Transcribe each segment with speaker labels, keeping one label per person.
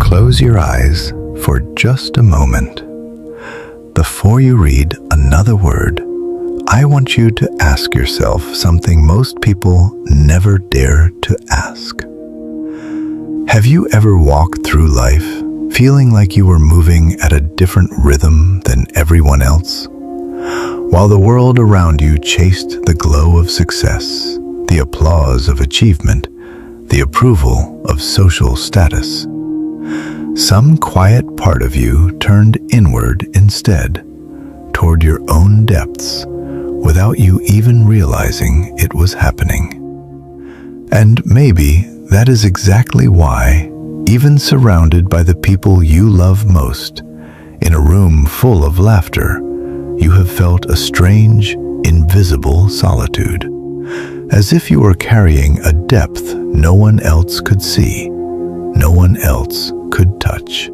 Speaker 1: Close your eyes for just a moment. Before you read another word, I want you to ask yourself something most people never dare to ask. Have you ever walked through life feeling like you were moving at a different rhythm than everyone else? While the world around you chased the glow of success, the applause of achievement, the approval of social status, some quiet part of you turned inward instead, toward your own depths, without you even realizing it was happening. And maybe that is exactly why, even surrounded by the people you love most, in a room full of laughter, you have felt a strange, invisible solitude, as if you were carrying a depth no one else could see, no one else could touch.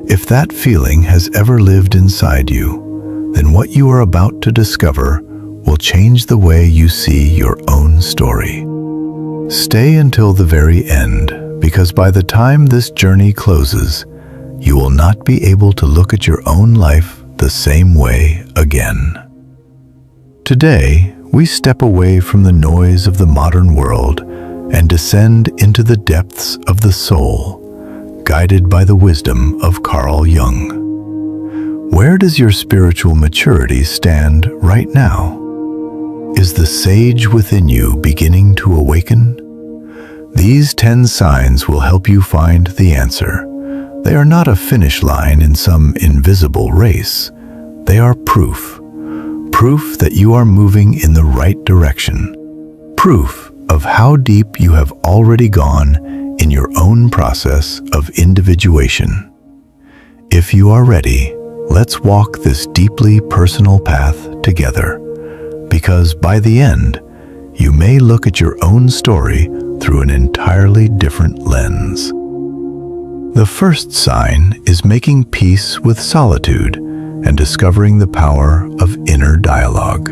Speaker 1: If that feeling has ever lived inside you, then what you are about to discover will change the way you see your own story. Stay until the very end, because by the time this journey closes, you will not be able to look at your own life the same way again. Today, we step away from the noise of the modern world and descend into the depths of the soul, guided by the wisdom of Carl Jung. Where does your spiritual maturity stand right now? Is the sage within you beginning to awaken? These 10 signs will help you find the answer. They are not a finish line in some invisible race. They are proof that you are moving in the right direction. Proof of how deep you have already gone in your own process of individuation. If you are ready, let's walk this deeply personal path together, because by the end, you may look at your own story through an entirely different lens. The first sign is making peace with solitude and discovering the power of inner dialogue.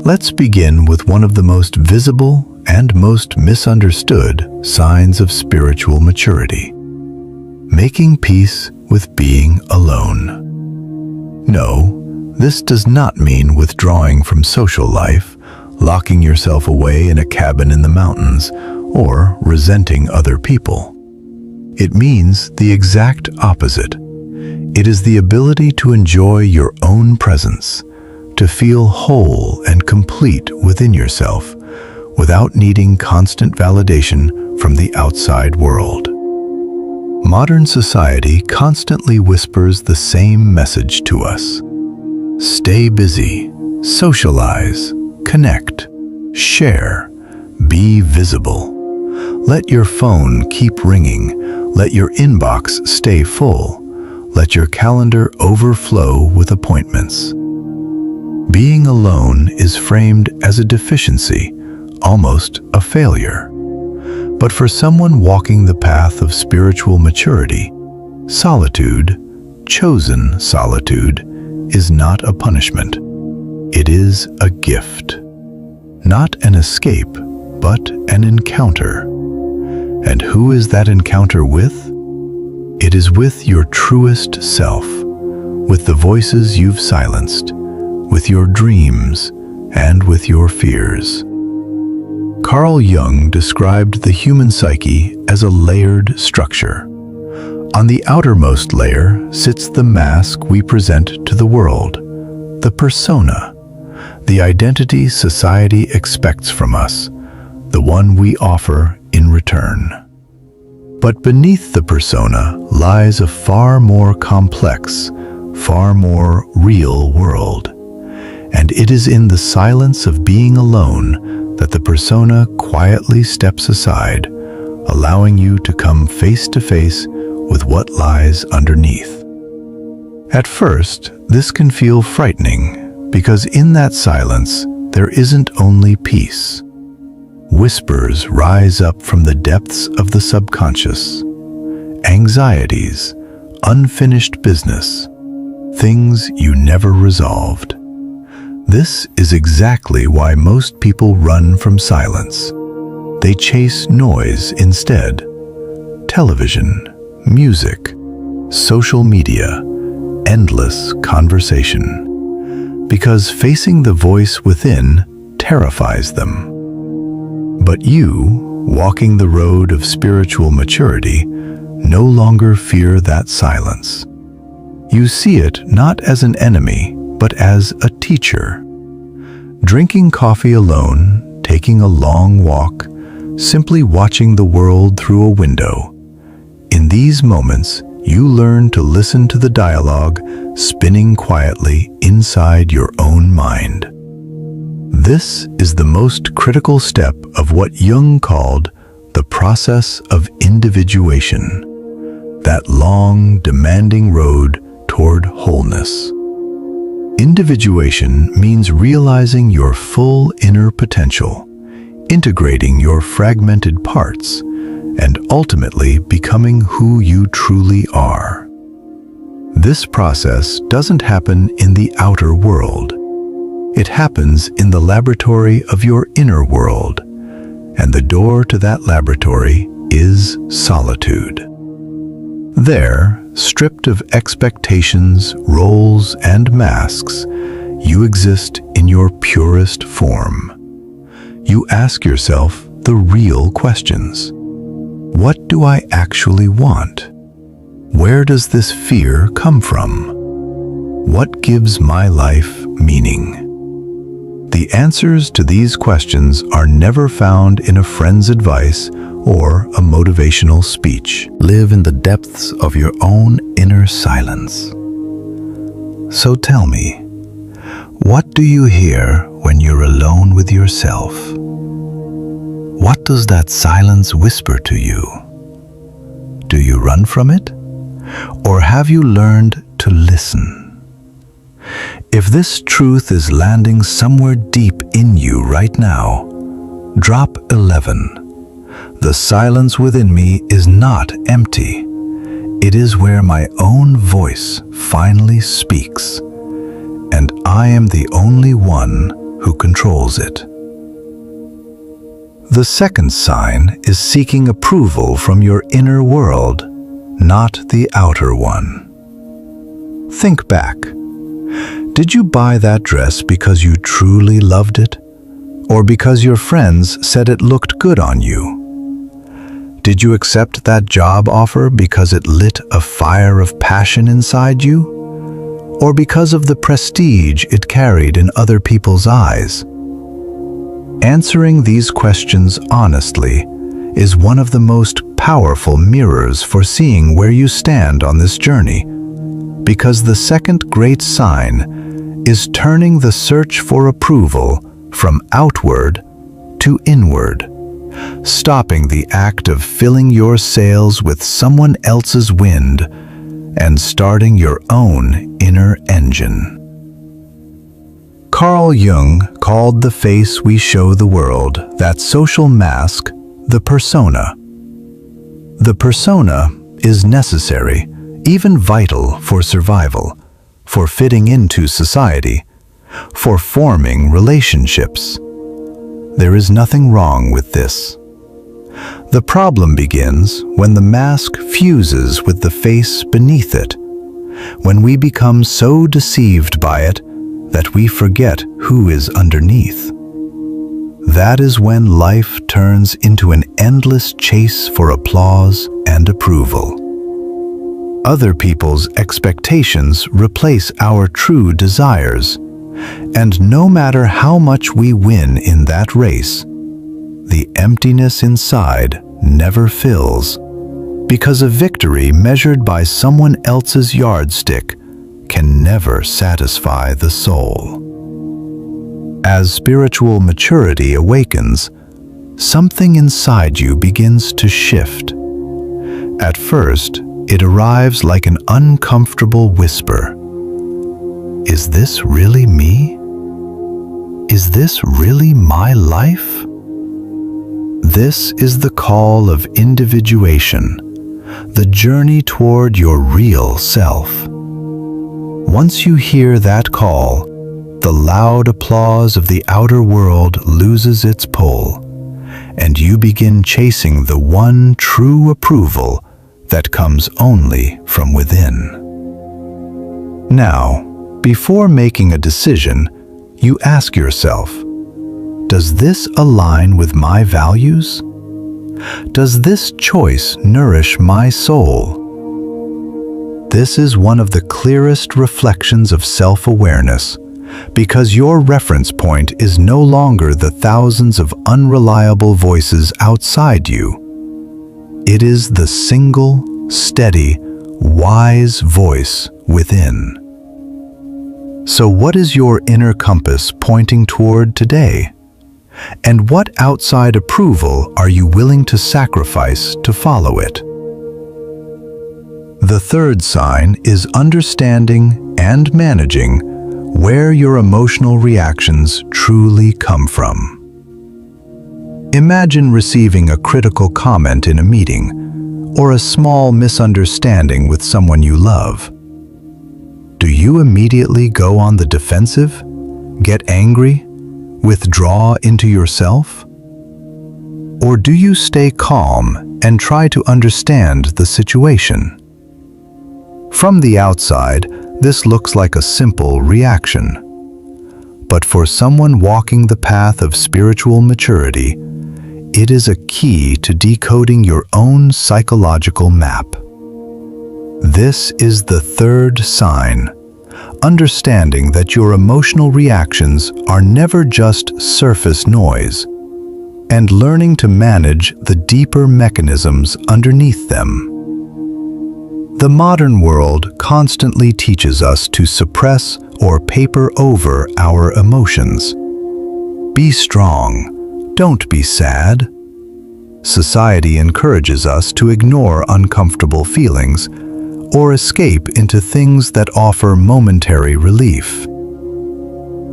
Speaker 1: Let's begin with one of the most visible and most misunderstood signs of spiritual maturity: making peace with being alone. No, this does not mean withdrawing from social life, locking yourself away in a cabin in the mountains, or resenting other people. It means the exact opposite. It is the ability to enjoy your own presence, to feel whole and complete within yourself, without needing constant validation from the outside world. Modern society constantly whispers the same message to us. Stay busy, socialize, connect, share, be visible. Let your phone keep ringing, let your inbox stay full, let your calendar overflow with appointments. Being alone is framed as a deficiency, almost a failure. But for someone walking the path of spiritual maturity, solitude, chosen solitude, is not a punishment. It is a gift. Not an escape, but an encounter. And who is that encounter with? It is with your truest self, with the voices you've silenced, with your dreams, and with your fears. Carl Jung described the human psyche as a layered structure. On the outermost layer sits the mask we present to the world, the persona, the identity society expects from us, the one we offer in return. But beneath the persona lies a far more complex, far more real world. And it is in the silence of being alone that the persona quietly steps aside, allowing you to come face to face with what lies underneath. At first, this can feel frightening, because in that silence, there isn't only peace. Whispers rise up from the depths of the subconscious. Anxieties, unfinished business, things you never resolved. This is exactly why most people run from silence. They chase noise instead. Television, music, social media, endless conversation, because facing the voice within terrifies them. But you, walking the road of spiritual maturity, no longer fear that silence. You see it not as an enemy, but as a teacher. Drinking coffee alone, taking a long walk, simply watching the world through a window. In these moments, you learn to listen to the dialogue spinning quietly inside your own mind. This is the most critical step of what Jung called the process of individuation, that long, demanding road toward wholeness. Individuation means realizing your full inner potential, integrating your fragmented parts, and ultimately becoming who you truly are. This process doesn't happen in the outer world. It happens in the laboratory of your inner world, and the door to that laboratory is solitude. There, stripped of expectations, roles, and masks, you exist in your purest form. You ask yourself the real questions. What do I actually want? Where does this fear come from? What gives my life meaning? The answers to these questions are never found in a friend's advice or a motivational speech. Live in the depths of your own inner silence. So tell me, what do you hear when you're alone with yourself? What does that silence whisper to you? Do you run from it? Or have you learned to listen? If this truth is landing somewhere deep in you right now, drop 11. The silence within me is not empty. It is where my own voice finally speaks, and I am the only one who controls it. The second sign is seeking approval from your inner world, not the outer one. Think back. Did you buy that dress because you truly loved it? Or because your friends said it looked good on you? Did you accept that job offer because it lit a fire of passion inside you? Or because of the prestige it carried in other people's eyes? Answering these questions honestly is one of the most powerful mirrors for seeing where you stand on this journey, because the second great sign is turning the search for approval from outward to inward, stopping the act of filling your sails with someone else's wind and starting your own inner engine. Carl Jung called the face we show the world, that social mask, the persona. The persona is necessary, even vital for survival, for fitting into society, for forming relationships. There is nothing wrong with this. The problem begins when the mask fuses with the face beneath it, when we become so deceived by it that we forget who is underneath. That is when life turns into an endless chase for applause and approval. Other people's expectations replace our true desires, and no matter how much we win in that race, the emptiness inside never fills, because a victory measured by someone else's yardstick can never satisfy the soul. As spiritual maturity awakens, something inside you begins to shift. At first, it arrives like an uncomfortable whisper. Is this really me? Is this really my life? This is the call of individuation, the journey toward your real self. Once you hear that call, the loud applause of the outer world loses its pull, and you begin chasing the one true approval that comes only from within. Now, before making a decision, you ask yourself, does this align with my values? Does this choice nourish my soul? This is one of the clearest reflections of self-awareness, because your reference point is no longer the thousands of unreliable voices outside you. It is the single, steady, wise voice within. So what is your inner compass pointing toward today? And what outside approval are you willing to sacrifice to follow it? The third sign is understanding and managing where your emotional reactions truly come from. Imagine receiving a critical comment in a meeting or a small misunderstanding with someone you love. Do you immediately go on the defensive, get angry, withdraw into yourself? Or do you stay calm and try to understand the situation? From the outside, this looks like a simple reaction. But for someone walking the path of spiritual maturity, it is a key to decoding your own psychological map. This is the third sign, understanding that your emotional reactions are never just surface noise, and learning to manage the deeper mechanisms underneath them. The modern world constantly teaches us to suppress or paper over our emotions. Be strong, don't be sad. Society encourages us to ignore uncomfortable feelings or escape into things that offer momentary relief.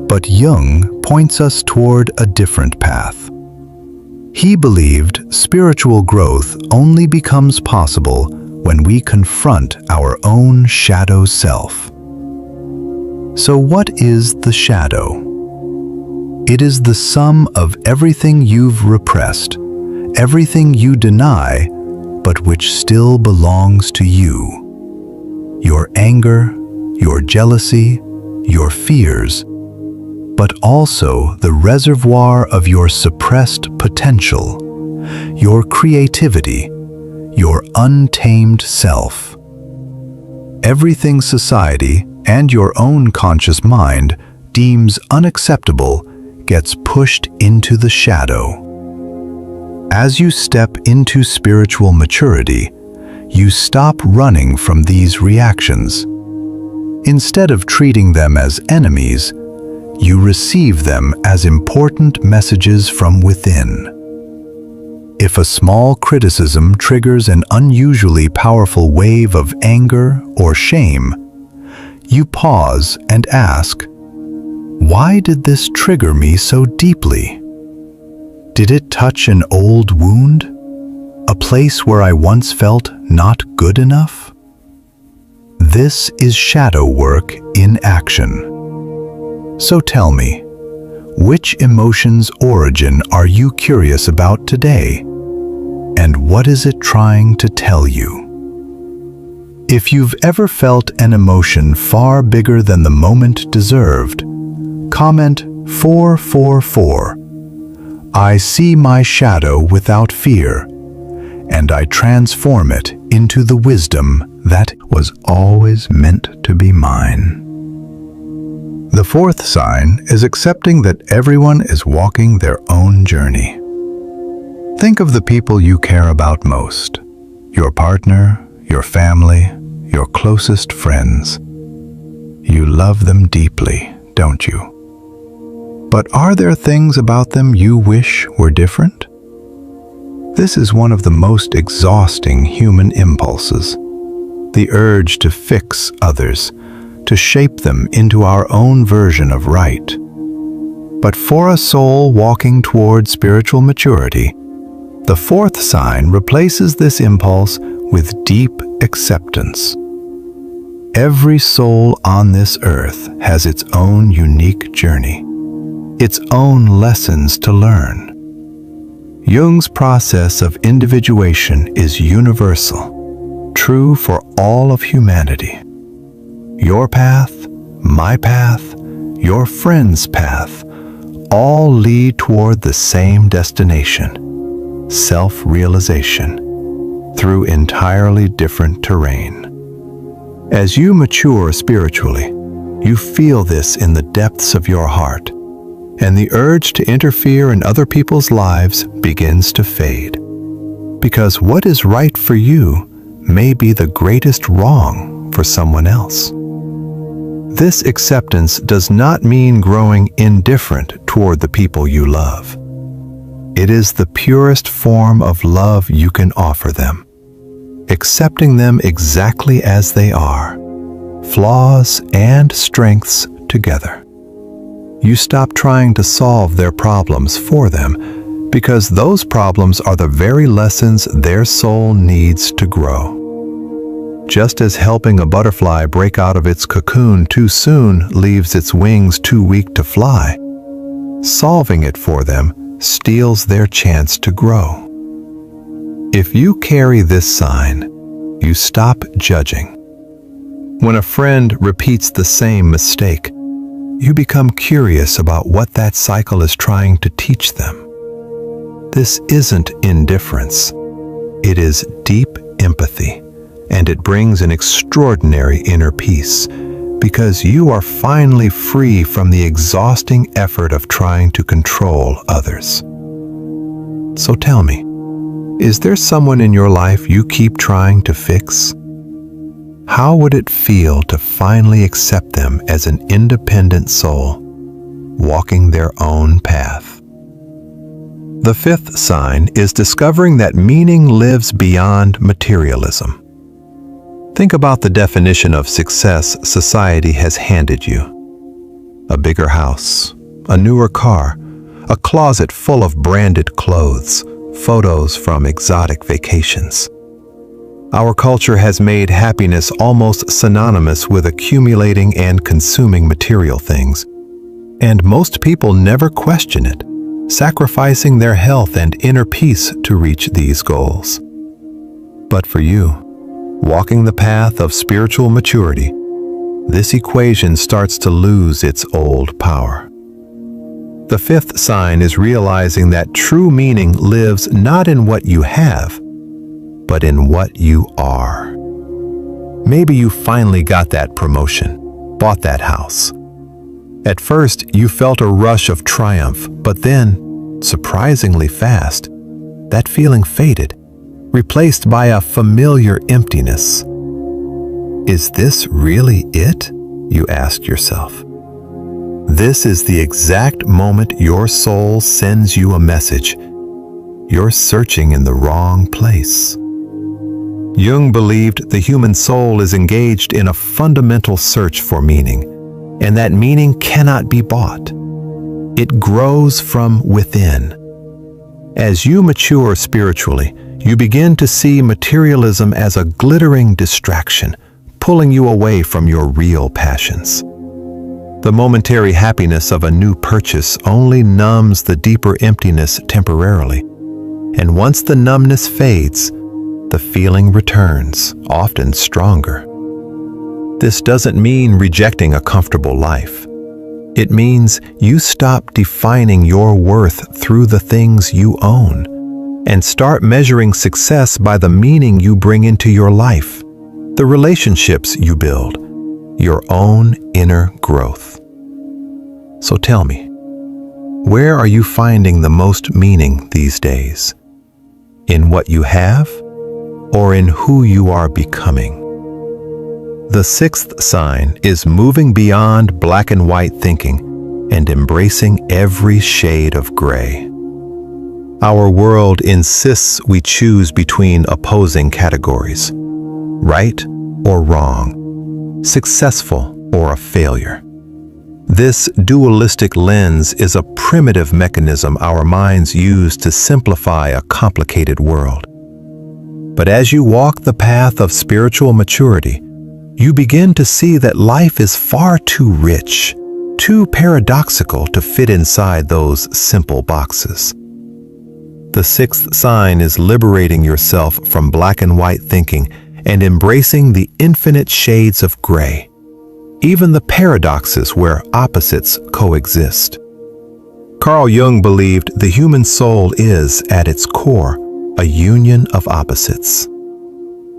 Speaker 1: But Jung points us toward a different path. He believed spiritual growth only becomes possible when we confront our own shadow self. So what is the shadow? It is the sum of everything you've repressed, everything you deny, but which still belongs to you. Your anger, your jealousy, your fears, but also the reservoir of your suppressed potential, your creativity, your untamed self. Everything society and your own conscious mind deems unacceptable gets pushed into the shadow. As you step into spiritual maturity, you stop running from these reactions. Instead of treating them as enemies, you receive them as important messages from within. If a small criticism triggers an unusually powerful wave of anger or shame, you pause and ask, why did this trigger me so deeply? Did it touch an old wound? A place where I once felt not good enough? This is shadow work in action. So tell me, which emotion's origin are you curious about today? And what is it trying to tell you? If you've ever felt an emotion far bigger than the moment deserved, comment 444. I see my shadow without fear, and I transform it into the wisdom that was always meant to be mine. The fourth sign is accepting that everyone is walking their own journey. Think of the people you care about most, your partner, your family, your closest friends. You love them deeply, don't you? But are there things about them you wish were different? This is one of the most exhausting human impulses, the urge to fix others, to shape them into our own version of right. But for a soul walking toward spiritual maturity, the fourth sign replaces this impulse with deep acceptance. Every soul on this earth has its own unique journey, its own lessons to learn. Jung's process of individuation is universal. true for all of humanity. Your path, my path, your friend's path, all lead toward the same destination, self-realization, through entirely different terrain. As you mature spiritually, you feel this in the depths of your heart, and the urge to interfere in other people's lives begins to fade. Because what is right for you may be the greatest wrong for someone else. This acceptance does not mean growing indifferent toward the people you love. It is the purest form of love you can offer them, accepting them exactly as they are, flaws and strengths together. You stop trying to solve their problems for them, because those problems are the very lessons their soul needs to grow. Just as helping a butterfly break out of its cocoon too soon leaves its wings too weak to fly, solving it for them steals their chance to grow. If you carry this sign, you stop judging. When a friend repeats the same mistake, you become curious about what that cycle is trying to teach them. This isn't indifference. It is deep empathy, and it brings an extraordinary inner peace, because you are finally free from the exhausting effort of trying to control others. So tell me, is there someone in your life you keep trying to fix? How would it feel to finally accept them as an independent soul, walking their own path? The fifth sign is discovering that meaning lives beyond materialism. Think about the definition of success society has handed you. A bigger house, a newer car, a closet full of branded clothes, photos from exotic vacations. Our culture has made happiness almost synonymous with accumulating and consuming material things, and most people never question it, sacrificing their health and inner peace to reach these goals. But for you, walking the path of spiritual maturity, this equation starts to lose its old power. The fifth sign is realizing that true meaning lives not in what you have, but in what you are. Maybe you finally got that promotion, bought that house. At first, you felt a rush of triumph, but then, surprisingly fast, that feeling faded, replaced by a familiar emptiness. Is this really it? You asked yourself. This is the exact moment your soul sends you a message. You're searching in the wrong place. Jung believed the human soul is engaged in a fundamental search for meaning, and that meaning cannot be bought. It grows from within. As you mature spiritually, you begin to see materialism as a glittering distraction, pulling you away from your real passions. The momentary happiness of a new purchase only numbs the deeper emptiness temporarily, and once the numbness fades, the feeling returns, often stronger. This doesn't mean rejecting a comfortable life. It means you stop defining your worth through the things you own and start measuring success by the meaning you bring into your life, the relationships you build, your own inner growth. So tell me, where are you finding the most meaning these days? In what you have, or in who you are becoming? The sixth sign is moving beyond black and white thinking and embracing every shade of gray. Our world insists we choose between opposing categories, right or wrong, successful or a failure. This dualistic lens is a primitive mechanism our minds use to simplify a complicated world. But as you walk the path of spiritual maturity, you begin to see that life is far too rich, too paradoxical to fit inside those simple boxes. The sixth sign is liberating yourself from black and white thinking
Speaker 2: and embracing the infinite shades of gray, even the paradoxes where opposites coexist. Carl Jung believed the human soul is, at its core, a union of opposites.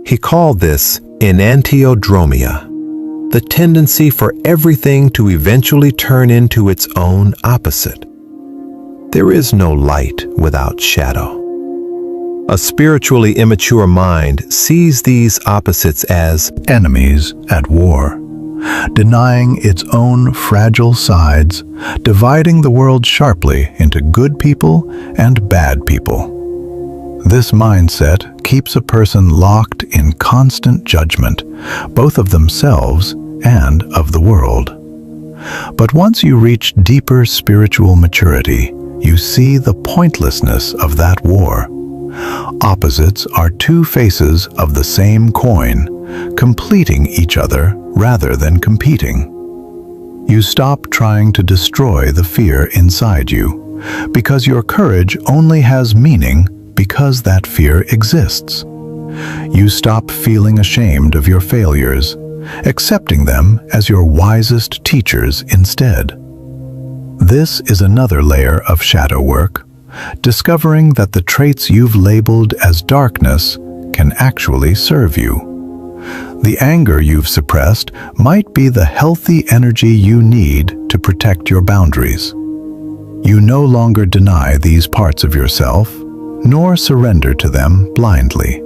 Speaker 2: He called this enantiodromia, the tendency for everything to eventually turn into its own opposite. There is no light without shadow. A spiritually immature mind sees these opposites as
Speaker 1: enemies at war, denying its own fragile sides, dividing the world sharply into good people and bad people. This mindset keeps a person locked in constant judgment, both of themselves and of the world. But once you reach deeper spiritual maturity, you see the pointlessness of that war. Opposites are two faces of the same coin, completing each other rather than competing. You stop trying to destroy the fear inside you, because your courage only has meaning because that fear exists. You stop feeling ashamed of your failures, accepting them as your wisest teachers instead. This is another layer of shadow work, discovering that the traits you've labeled as darkness can actually serve you. The anger you've suppressed might be the healthy energy you need to protect your boundaries. You no longer deny these parts of yourself, nor surrender to them blindly.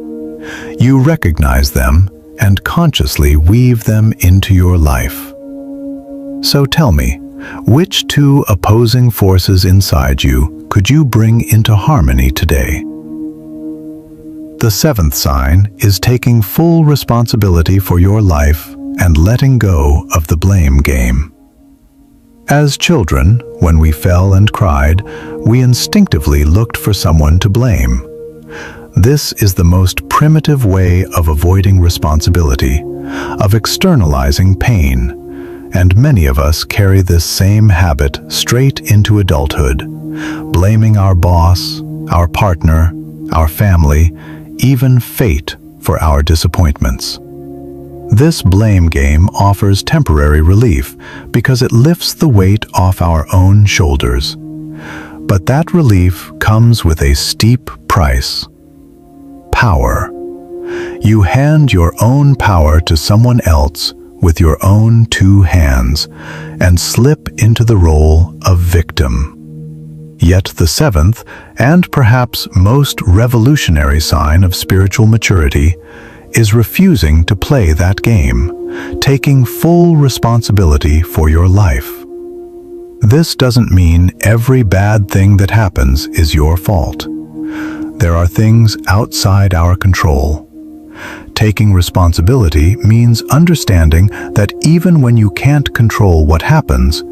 Speaker 1: You recognize them and consciously weave them into your life. So tell me, which two opposing forces inside you could you bring into harmony today? The seventh sign is taking full responsibility for your life and letting go of the blame game. As children, when we fell and cried, we instinctively looked for someone to blame. This is the most primitive way of avoiding responsibility, of externalizing pain, and many of us carry this same habit straight into adulthood, blaming our boss, our partner, our family, even fate for our disappointments. This blame game offers temporary relief because it lifts the weight off our own shoulders. But that relief comes with a steep price. Power. You hand your own power to someone else with your own two hands and slip into the role of victim. Yet the seventh, and perhaps most revolutionary sign of spiritual maturity, is refusing to play that game, taking full responsibility for your life. This doesn't mean every bad thing that happens is your fault. There are things outside our control. Taking responsibility means understanding that even when you can't control what happens,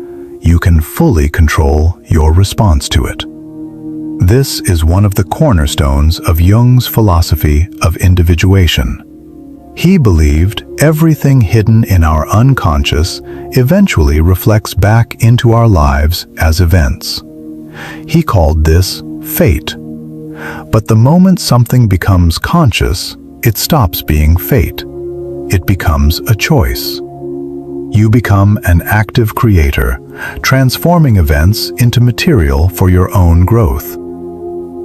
Speaker 1: you can fully control your response to it. This is one of the cornerstones of Jung's philosophy of individuation. He believed everything hidden in our unconscious eventually reflects back into our lives as events. He called this fate. But the moment something becomes conscious, it stops being fate. It becomes a choice. You become an active creator, transforming events into material for your own growth.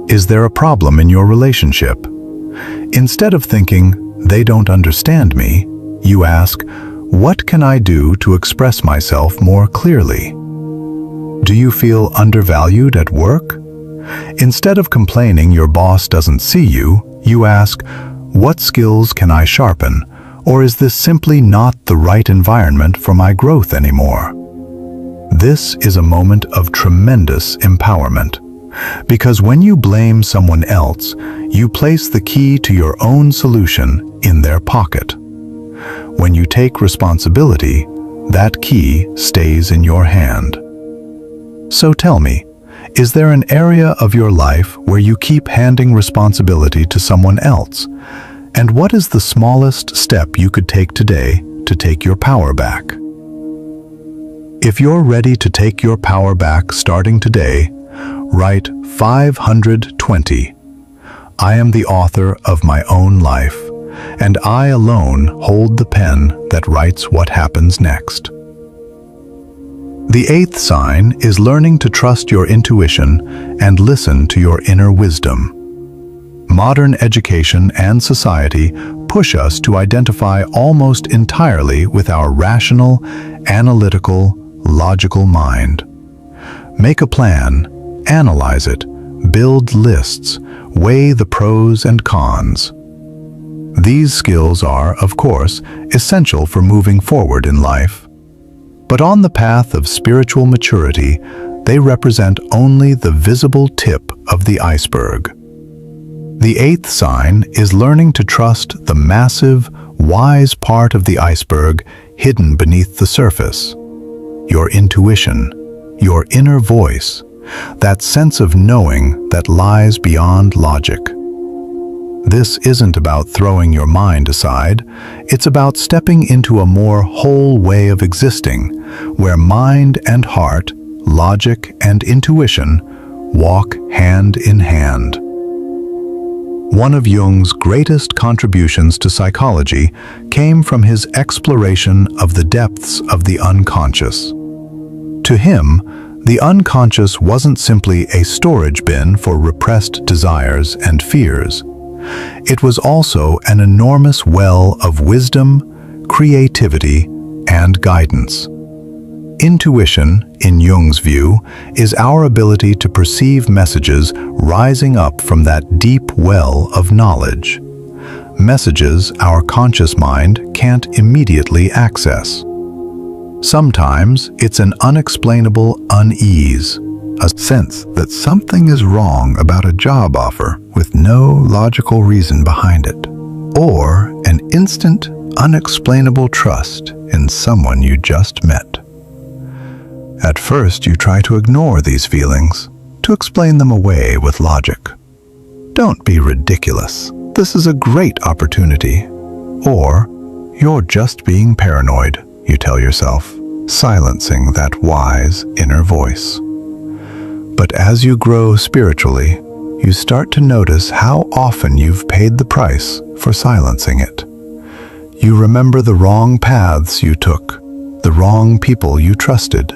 Speaker 1: Is there a problem in your relationship? Instead of thinking, "They don't understand me," you ask, "What can I do to express myself more clearly?" Do you feel undervalued at work? Instead of complaining your boss doesn't see you, you ask, "What skills can I sharpen? Or is this simply not the right environment for my growth anymore?" This is a moment of tremendous empowerment, because when you blame someone else, you place the key to your own solution in their pocket. When you take responsibility, that key stays in your hand. So tell me, is there an area of your life where you keep handing responsibility to someone else? And what is the smallest step you could take today to take your power back? If you're ready to take your power back starting today, write 520. I am the author of my own life, and I alone hold the pen that writes what happens next. The eighth sign is learning to trust your intuition and listen to your inner wisdom. Modern education and society push us to identify almost entirely with our rational, analytical, logical mind. Make a plan, analyze it, build lists, weigh the pros and cons. These skills are, of course, essential for moving forward in life. But on the path of spiritual maturity, they represent only the visible tip of the iceberg. The eighth sign is learning to trust the massive, wise part of the iceberg hidden beneath the surface. Your intuition, your inner voice, that sense of knowing that lies beyond logic. This isn't about throwing your mind aside, it's about stepping into a more whole way of existing, where mind and heart, logic and intuition walk hand in hand. One of Jung's greatest contributions to psychology came from his exploration of the depths of the unconscious. To him, the unconscious wasn't simply a storage bin for repressed desires and fears. It was also an enormous well of wisdom, creativity, and guidance. Intuition, in Jung's view, is our ability to perceive messages rising up from that deep well of knowledge. Messages our conscious mind can't immediately access. Sometimes it's an unexplainable unease, a sense that something is wrong about a job offer with no logical reason behind it, or an instant, unexplainable trust in someone you just met. At first, you try to ignore these feelings, to explain them away with logic. Don't be ridiculous. This is a great opportunity. Or, you're just being paranoid, you tell yourself, silencing that wise inner voice. But as you grow spiritually, you start to notice how often you've paid the price for silencing it. You remember the wrong paths you took, the wrong people you trusted,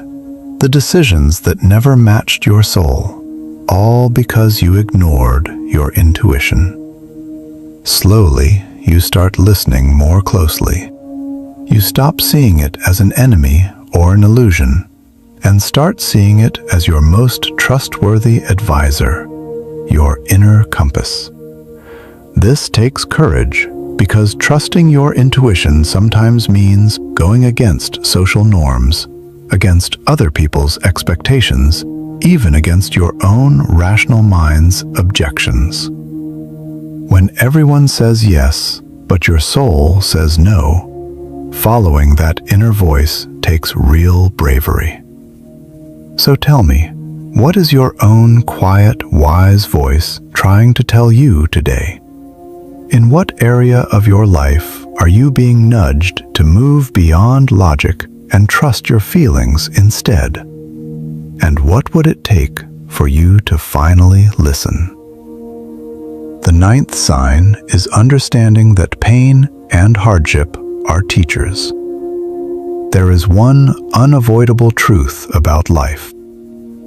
Speaker 1: the decisions that never matched your soul, all because you ignored your intuition. Slowly, you start listening more closely. You stop seeing it as an enemy or an illusion, and start seeing it as your most trustworthy advisor, your inner compass. This takes courage, because trusting your intuition sometimes means going against social norms, against other people's expectations, even against your own rational mind's objections. When everyone says yes, but your soul says no, following that inner voice takes real bravery. So tell me, what is your own quiet, wise voice trying to tell you today? In what area of your life are you being nudged to move beyond logic and trust your feelings instead? And what would it take for you to finally listen? The ninth sign is understanding that pain and hardship are teachers. There is one unavoidable truth about life.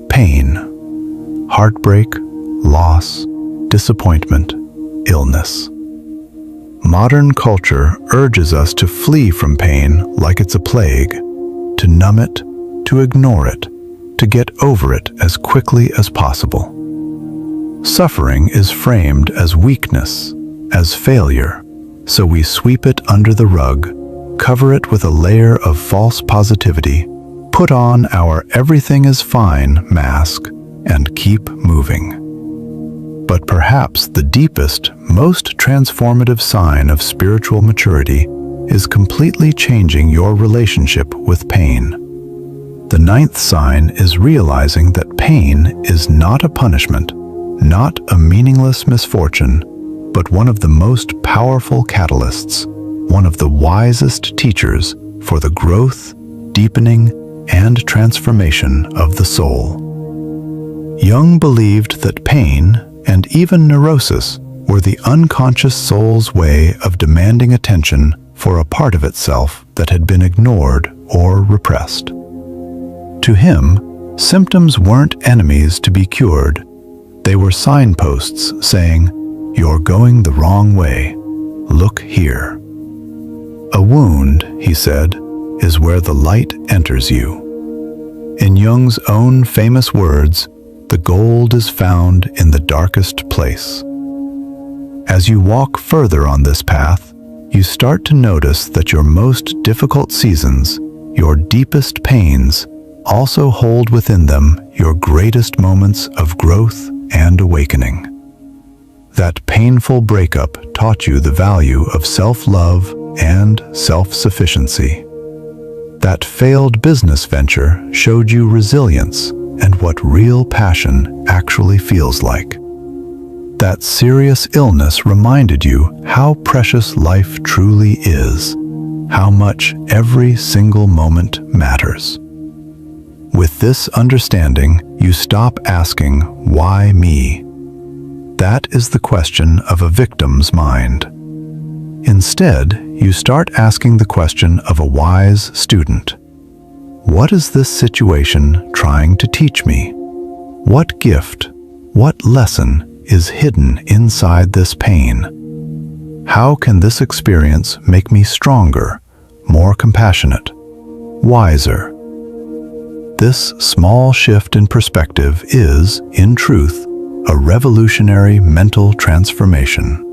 Speaker 1: Pain, heartbreak, loss, disappointment, illness. Modern culture urges us to flee from pain like it's a plague, to numb it, to ignore it, to get over it as quickly as possible. Suffering is framed as weakness, as failure, so we sweep it under the rug, cover it with a layer of false positivity, put on our everything is fine mask, and keep moving. But perhaps the deepest, most transformative sign of spiritual maturity is completely changing your relationship with pain. The ninth sign is realizing that pain is not a punishment, not a meaningless misfortune, but one of the most powerful catalysts, one of the wisest teachers for the growth, deepening, and transformation of the soul. Jung believed that pain, and even neurosis, were the unconscious soul's way of demanding attention for a part of itself that had been ignored or repressed. To him, symptoms weren't enemies to be cured. They were signposts saying, "You're going the wrong way. Look here." A wound, he said, is where the light enters you. In Jung's own famous words, the gold is found in the darkest place. As you walk further on this path, you start to notice that your most difficult seasons, your deepest pains, also hold within them your greatest moments of growth and awakening. That painful breakup taught you the value of self-love and self-sufficiency. That failed business venture showed you resilience and what real passion actually feels like. That serious illness reminded you how precious life truly is, how much every single moment matters. With this understanding, you stop asking, "Why me?" That is the question of a victim's mind. Instead, you start asking the question of a wise student. What is this situation trying to teach me? What gift, what lesson is hidden inside this pain? How can this experience make me stronger, more compassionate, wiser? This small shift in perspective is, in truth, a revolutionary mental transformation.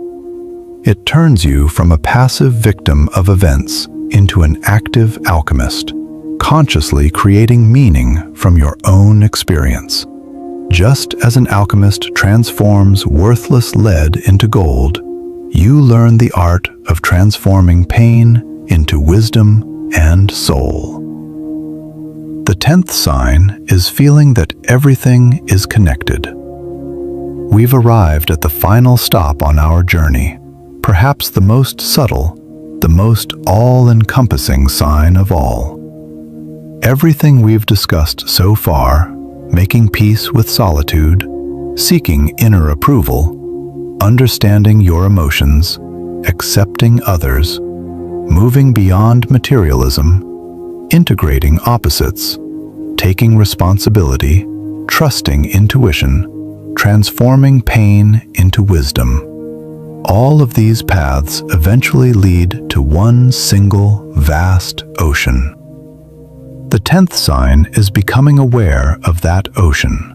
Speaker 1: It turns you from a passive victim of events into an active alchemist, consciously creating meaning from your own experience. Just as an alchemist transforms worthless lead into gold, you learn the art of transforming pain into wisdom and soul. The 10th sign is feeling that everything is connected. We've arrived at the final stop on our journey, perhaps the most subtle, the most all-encompassing sign of all. Everything we've discussed so far, making peace with solitude, seeking inner approval, understanding your emotions, accepting others, moving beyond materialism, integrating opposites, taking responsibility, trusting intuition, transforming pain into wisdom. All of these paths eventually lead to one single vast ocean. The 10th sign is becoming aware of that ocean.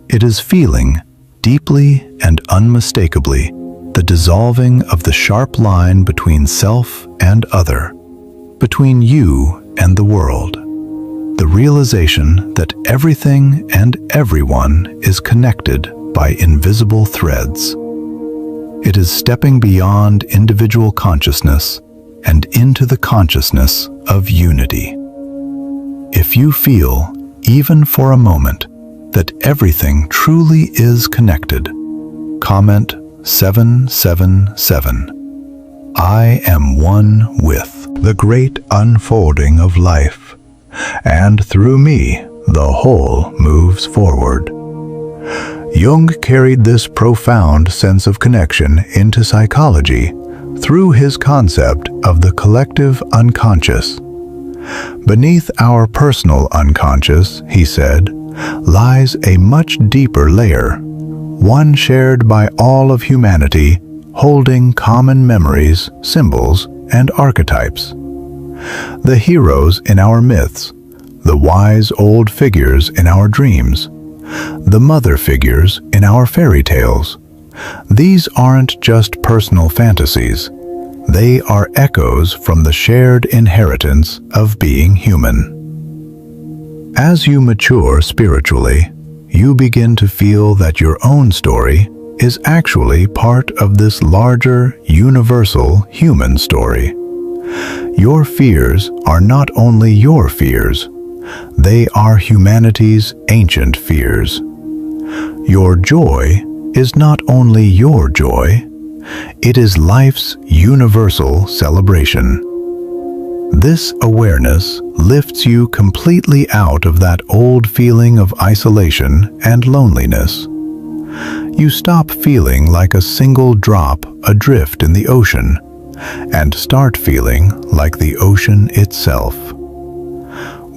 Speaker 1: It is feeling, deeply and unmistakably, the dissolving of the sharp line between self and other, between you and the world. The realization that everything and everyone is connected by invisible threads. It is stepping beyond individual consciousness and into the consciousness of unity. If you feel, even for a moment, that everything truly is connected, comment 777. I am one with the great unfolding of life, and through me the whole moves forward. Jung carried this profound sense of connection into psychology through his concept of the collective unconscious. Beneath our personal unconscious, he said, lies a much deeper layer, one shared by all of humanity, holding common memories, symbols, and archetypes. The heroes in our myths, the wise old figures in our dreams, the mother figures in our fairy tales. These aren't just personal fantasies. They are echoes from the shared inheritance of being human. As you mature spiritually, you begin to feel that your own story is actually part of this larger, universal human story. Your fears are not only your fears, they are humanity's ancient fears. Your joy is not only your joy, it is life's universal celebration. This awareness lifts you completely out of that old feeling of isolation and loneliness. you stop feeling like a single drop adrift in the ocean and start feeling like the ocean itself.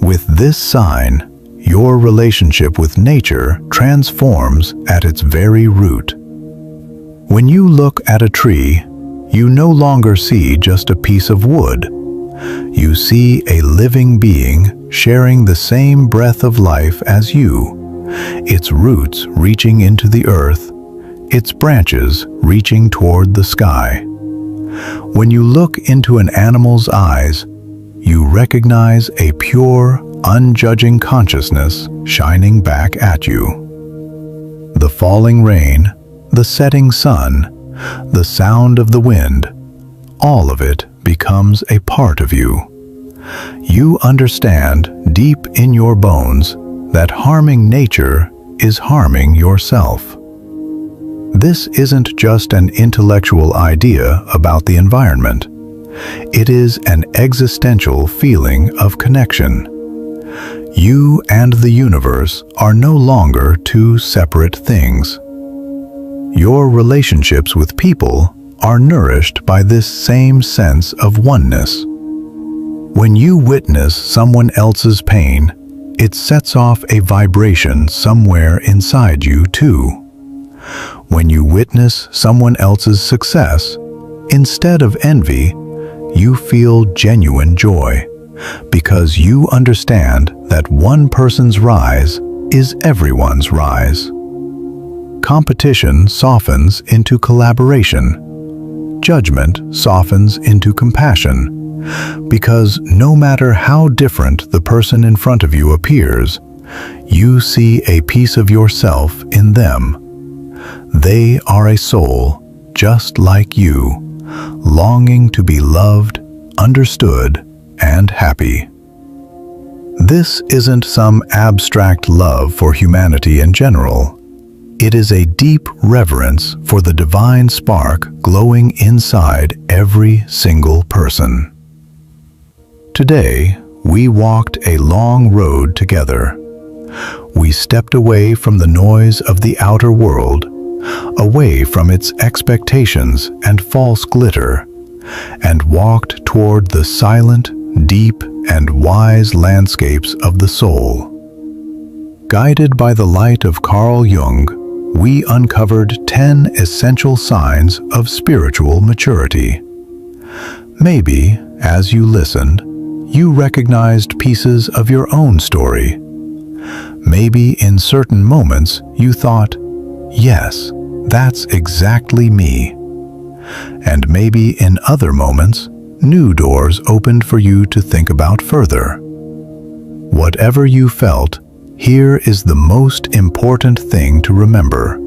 Speaker 1: With this sign, your relationship with nature transforms at its very root. When you look at a tree, you no longer see just a piece of wood. You see a living being sharing the same breath of life as you, its roots reaching into the earth, its branches reaching toward the sky. When you look into an animal's eyes, you recognize a pure, unjudging consciousness shining back at you. The falling rain, the setting sun, the sound of the wind, all of it becomes a part of you. You understand deep in your bones that harming nature is harming yourself. This isn't just an intellectual idea about the environment. It is an existential feeling of connection. You and the universe are no longer two separate things. Your relationships with people are nourished by this same sense of oneness. When you witness someone else's pain, it sets off a vibration somewhere inside you too. When you witness someone else's success, instead of envy, you feel genuine joy, because you understand that one person's rise is everyone's rise. Competition softens into collaboration. Judgment softens into compassion, because no matter how different the person in front of you appears, you see a piece of yourself in them. They are a soul just like you, longing to be loved, understood, and happy. This isn't some abstract love for humanity in general. It is a deep reverence for the divine spark glowing inside every single person. Today, we walked a long road together. We stepped away from the noise of the outer world, away from its expectations and false glitter, and walked toward the silent, deep, and wise landscapes of the soul. Guided by the light of Carl Jung, we uncovered 10 essential signs of spiritual maturity. Maybe, as you listened, you recognized pieces of your own story. Maybe in certain moments you thought, yes, that's exactly me. And maybe in other moments, new doors opened for you to think about further. Whatever you felt, here is the most important thing to remember.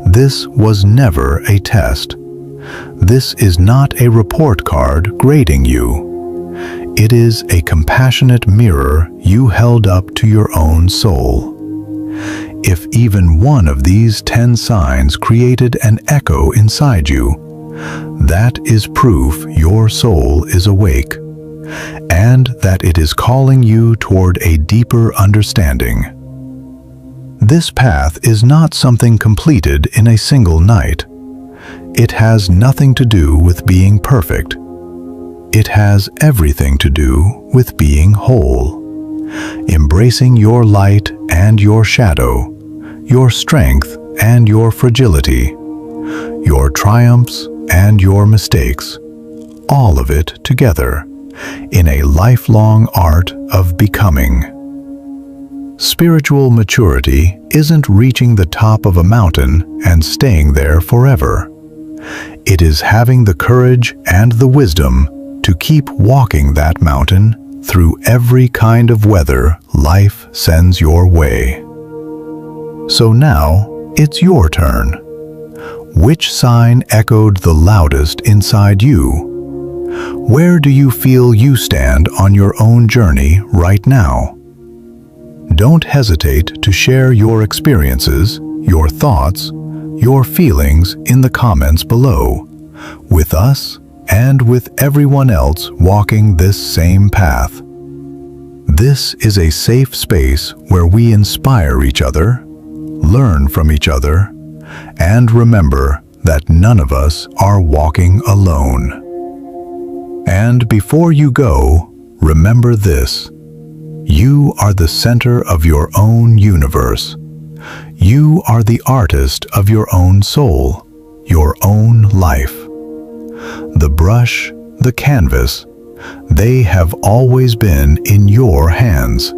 Speaker 1: This was never a test. This is not a report card grading you. It is a compassionate mirror you held up to your own soul. If even one of these 10 signs created an echo inside you, that is proof your soul is awake, and that it is calling you toward a deeper understanding. This path is not something completed in a single night. It has nothing to do with being perfect. It has everything to do with being whole, embracing your light and your shadow, your strength and your fragility, your triumphs and your mistakes, all of it together, in a lifelong art of becoming. Spiritual maturity isn't reaching the top of a mountain and staying there forever. It is having the courage and the wisdom to keep walking that mountain through every kind of weather life sends your way. So now, it's your turn. Which sign echoed the loudest inside you? Where do you feel you stand on your own journey right now? Don't hesitate to share your experiences, your thoughts, your feelings in the comments below, with us and with everyone else walking this same path. This is a safe space where we inspire each other, learn from each other, And remember that none of us are walking alone. And before you go, remember this. You are the center of your own universe. You are the artist of your own soul, your own life. The brush, the canvas, they have always been in your hands.